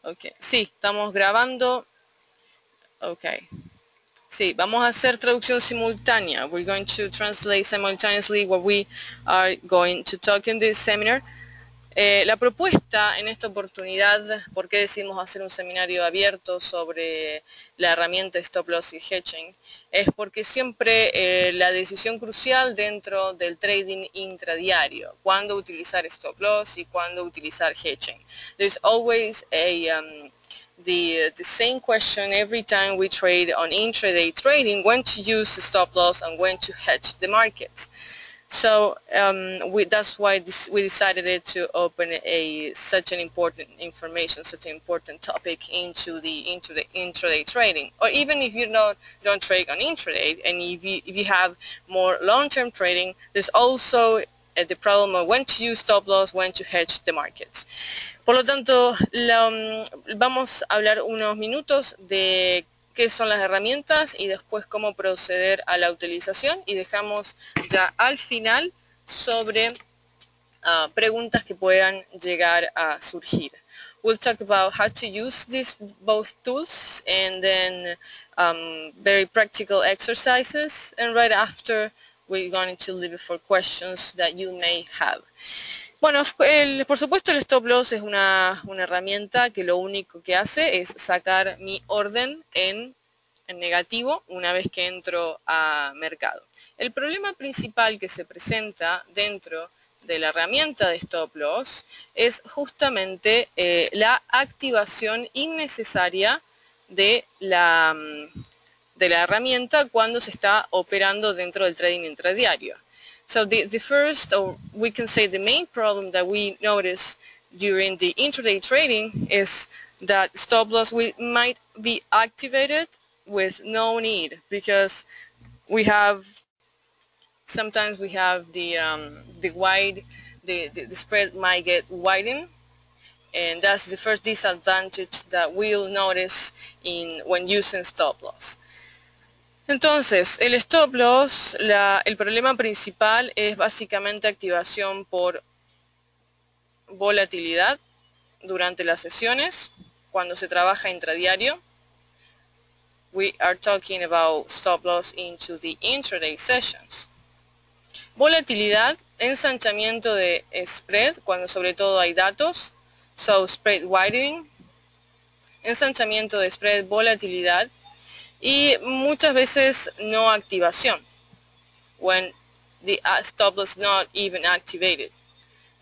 Ok, sí, estamos grabando. Ok. Sí, vamos a hacer traducción simultánea. We're going to translate simultaneously what we are going to talk in this seminar. La propuesta en esta oportunidad, ¿por qué decidimos hacer un seminario abierto sobre la herramienta Stop Loss y Hedging? Es porque siempre la decisión crucial dentro del trading intradiario, cuándo utilizar Stop Loss y cuándo utilizar Hedging. There's always the same question every time we trade on intraday trading, when to use the stop loss and when to hedge the markets. So that's why we decided to open such an important information, such an important topic into the intraday trading. Or even if you don't trade on intraday, and if you have more long-term trading, there's also the problem of when to use stop loss, when to hedge the markets. Por lo tanto, vamos a hablar unos minutos de qué son las herramientas y después cómo proceder a la utilización, y dejamos ya al final sobre preguntas que puedan llegar a surgir. We'll talk about how to use both tools, and then very practical exercises, and right after we're going to leave it for questions that you may have. Bueno, por supuesto el stop loss es una herramienta que lo único que hace es sacar mi orden en negativo una vez que entro a mercado. El problema principal que se presenta dentro de la herramienta de stop loss es justamente la activación innecesaria de la herramienta cuando se está operando dentro del trading intradiario. So the first, or we can say the main problem that we notice during the intraday trading is that stop loss might be activated with no need, because sometimes we have the spread might get widened, and that's the first disadvantage that we'll notice when using stop loss. Entonces, el stop loss, el problema principal es básicamente activación por volatilidad durante las sesiones, cuando se trabaja intradiario. We are talking about stop loss into the intraday sessions. Volatilidad, ensanchamiento de spread, cuando sobre todo hay datos, so spread widening, ensanchamiento de spread, volatilidad, y muchas veces no activación, when the stop loss not even activated.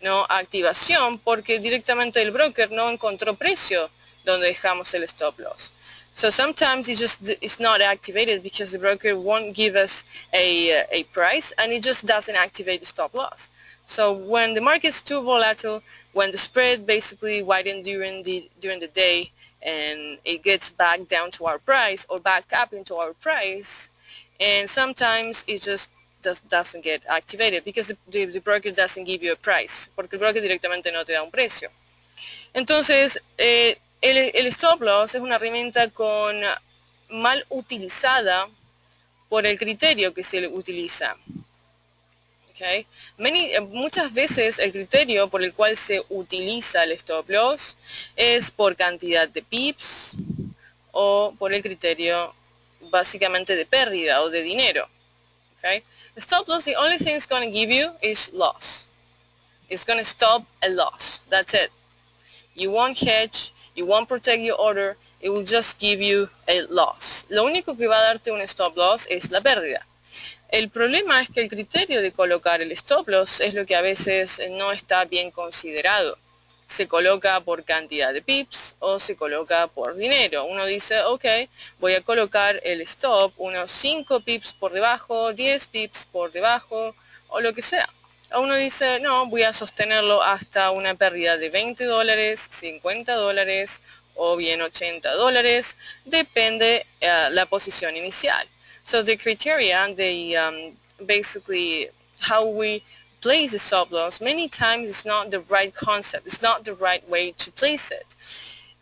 No activación porque directamente el broker no encontró precio donde dejamos el stop loss. So sometimes it's not activated because the broker won't give us a price, and it just doesn't activate the stop loss. So when the market is too volatile, when the spread basically widens during the day, and it gets back down to our price or back up into our price, and sometimes it just doesn't get activated because the broker doesn't give you a price, porque el broker directamente no te da un precio. Entonces, el stop loss es una herramienta mal utilizada por el criterio que se utiliza. Okay. Muchas veces el criterio por el cual se utiliza el stop loss es por cantidad de pips o por el criterio básicamente de pérdida o de dinero. Okay. The stop loss, the only thing it's going to give you is loss. It's going to stop a loss. That's it. You won't hedge, you won't protect your order, it will just give you a loss. Lo único que va a darte un stop loss es la pérdida. El problema es que el criterio de colocar el stop loss es lo que a veces no está bien considerado. Se coloca por cantidad de pips o se coloca por dinero. Uno dice, ok, voy a colocar el stop unos 5 pips por debajo, 10 pips por debajo o lo que sea. Uno dice, no, voy a sostenerlo hasta una pérdida de $20, $50 o bien $80. Depende la posición inicial. So the criteria, basically how we place the stop loss, many times it's not the right concept, it's not the right way to place it.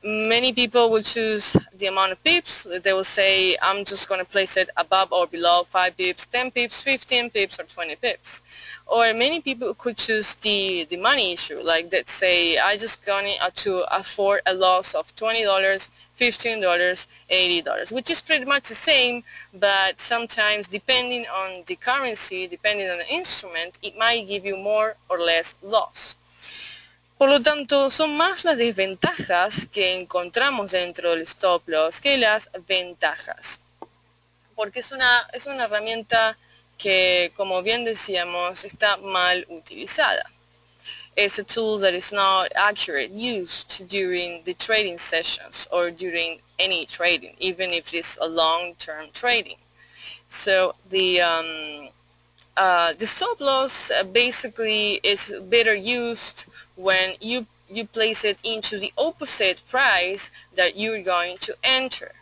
Many people will choose the amount of pips. They will say, I'm just going to place it above or below 5 pips, 10 pips, 15 pips, or 20 pips. Or many people could choose the money issue, like that say, I just going to afford a loss of $20, $15, $80, which is pretty much the same, but sometimes depending on the currency, depending on the instrument, it might give you more or less loss. Por lo tanto, son más las desventajas que encontramos dentro del stop loss que las ventajas. Porque es una herramienta que, como bien decíamos, está mal utilizada. It's a tool that is not accurate used during the trading sessions or during any trading, even if it's a long-term trading. So the stop loss basically is better used when you place it into the opposite price that you're going to enter.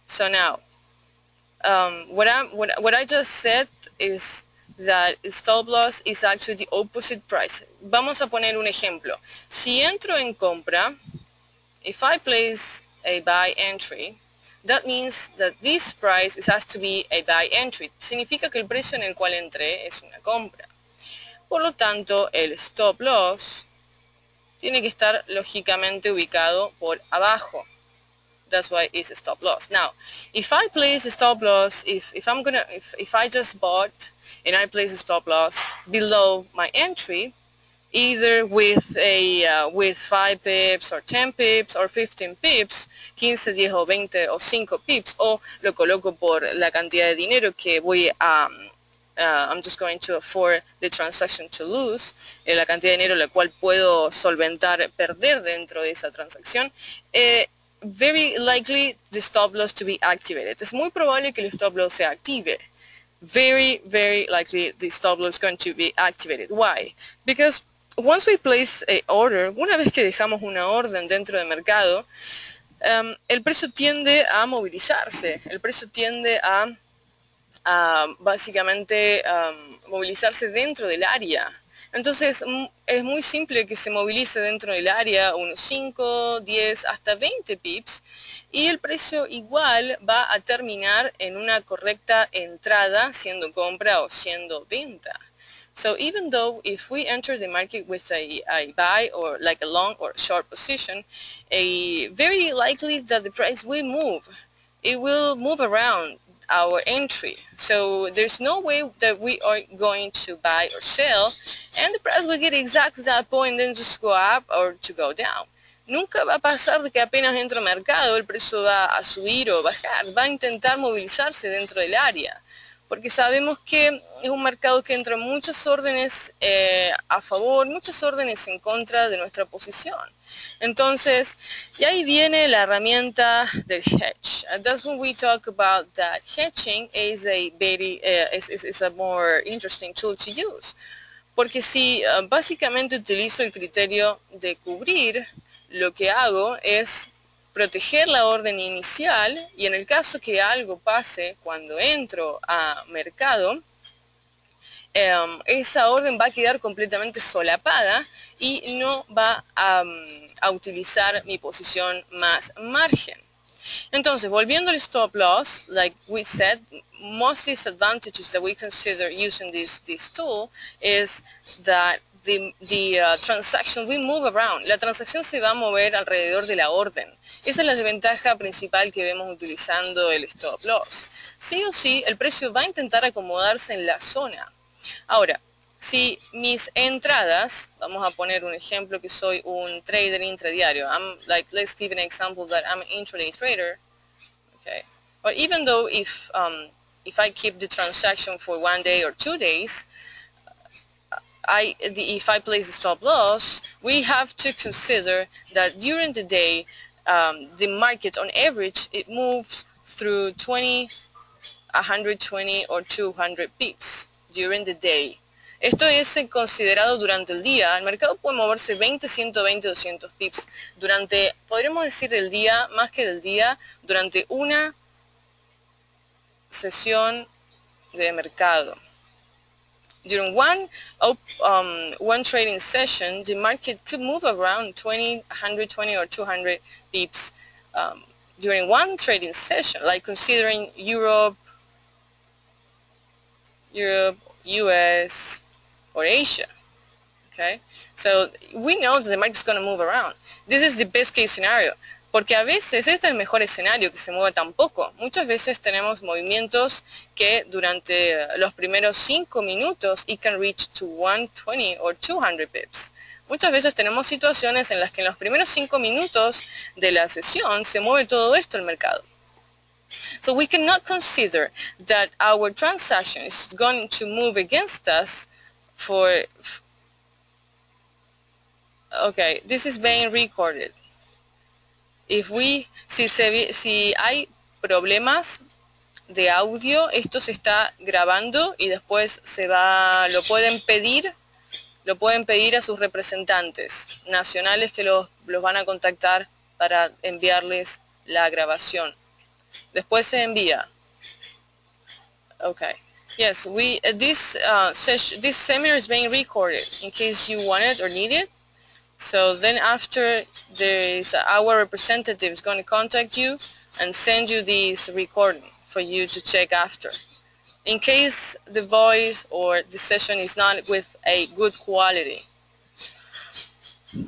So now, what I just said is that stop loss is actually the opposite price. Vamos a poner un ejemplo. Si entro en compra, if I place a buy entry, that means that this price has to be a buy entry. Significa que el precio en el cual entré es una compra. Por lo tanto, el stop loss tiene que estar lógicamente ubicado por abajo. That's why it's a stop loss. Now, if I place a stop loss, if I just bought and I place a stop loss below my entry, either with 5 pips or 10 pips or 15 pips, 15, 10 o 20 o 5 pips, o lo coloco por la cantidad de dinero que voy a I'm just going to afford the transaction to lose, la cantidad de dinero la cual puedo solventar, perder dentro de esa transacción, very likely the stop loss to be activated. Es muy probable que el stop loss se active. Very, very likely the stop loss is going to be activated. Why? Because once we place a order, una vez que dejamos una orden dentro del mercado, el precio tiende a movilizarse, el precio tiende a básicamente movilizarse dentro del área. Entonces es muy simple que se movilice dentro del área unos 5, 10, hasta 20 pips y el precio igual va a terminar en una correcta entrada, siendo compra o siendo venta. So even though if we enter the market with a buy or like a long or short position, very likely that the price will move. It will move around our entry. So there's no way that we are going to buy or sell and the price will get exactly that point and then just go up or to go down. Nunca va a pasar de que apenas entro al mercado el precio va a subir o bajar, va a intentar movilizarse dentro del área. Porque sabemos que es un mercado que entra muchas órdenes a favor, muchas órdenes en contra de nuestra posición. Entonces, y ahí viene la herramienta del hedge. That's when we talk about that hedging is a very, is a more interesting tool to use. Porque si básicamente utilizo el criterio de cubrir, lo que hago es proteger la orden inicial y en el caso que algo pase cuando entro a mercado, esa orden va a quedar completamente solapada y no va a utilizar mi posición más margen. Entonces, volviendo al stop loss, like we said, most disadvantages that we consider using this tool is that the transaction will move around. La transacción se va a mover alrededor de la orden. Esa es la desventaja principal que vemos utilizando el stop loss. Sí o sí, el precio va a intentar acomodarse en la zona. Ahora, si mis entradas, vamos a poner un ejemplo que soy un trader intradiario. Let's give an example that I'm an intraday trader. Okay. But even though if I keep the transaction for 1 day or 2 days, if I place a stop loss, we have to consider that during the day, the market on average, it moves through 20, 120 or 200 pips during the day. Esto es considerado durante el día. El mercado puede moverse 20, 120, 200 pips durante, podríamos decir del día, más que del día, durante una sesión de mercado. During one trading session, the market could move around 20, 120 or 200 pips during one trading session, like considering Europe, US, or Asia. Okay, so we know that the market is going to move around. This is the best case scenario, porque a veces este es el mejor escenario, que se mueva tan poco. Muchas veces tenemos movimientos que durante los primeros 5 minutos it can reach to 120 or 200 pips. Muchas veces tenemos situaciones en las que en los primeros 5 minutos de la sesión se mueve todo esto el mercado. So we cannot consider that our transaction is going to move against us for okay, this is being recorded. Si hay problemas de audio, esto se está grabando y después lo pueden pedir a sus representantes nacionales que los van a contactar para enviarles la grabación. Después se envía. Okay. Yes, this seminar is being recorded in case you want it or need it. So then after, our representative is going to contact you and send you this recording for you to check after. In case the voice or the session is not with a good quality.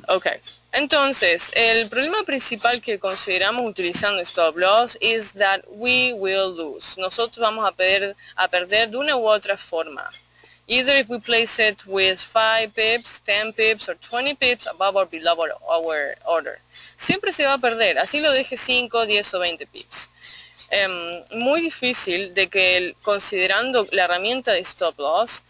Okay. Entonces, el problema principal que consideramos utilizando stop loss is that we will lose. Nosotros vamos a perder de una u otra forma. Either if we place it with 5 pips, 10 pips, or 20 pips above or below our order. Siempre se va a perder, así lo deje 5, 10 o 20 pips. Muy difícil de que considerando la herramienta de stop loss,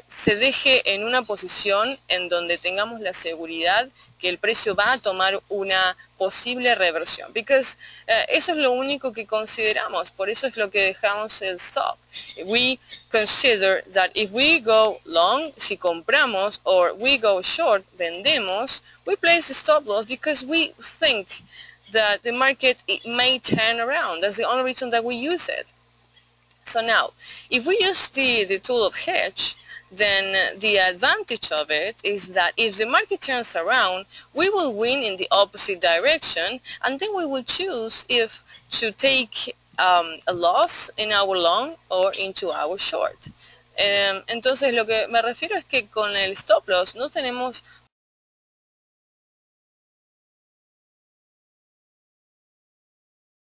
se deje en una posición en donde tengamos la seguridad que el precio va a tomar una posible reversión. Because eso es lo único que consideramos, por eso es lo que dejamos el stop. We consider that if we go long, si compramos, or we go short, vendemos, we place the stop loss because we think that the market may turn around. That's the only reason that we use it. So now, if we use the tool of hedge, then the advantage of it is that if the market turns around, we will win in the opposite direction, and then we will choose if to take a loss in our long or into our short. Entonces lo que me refiero es que con el stop loss no tenemos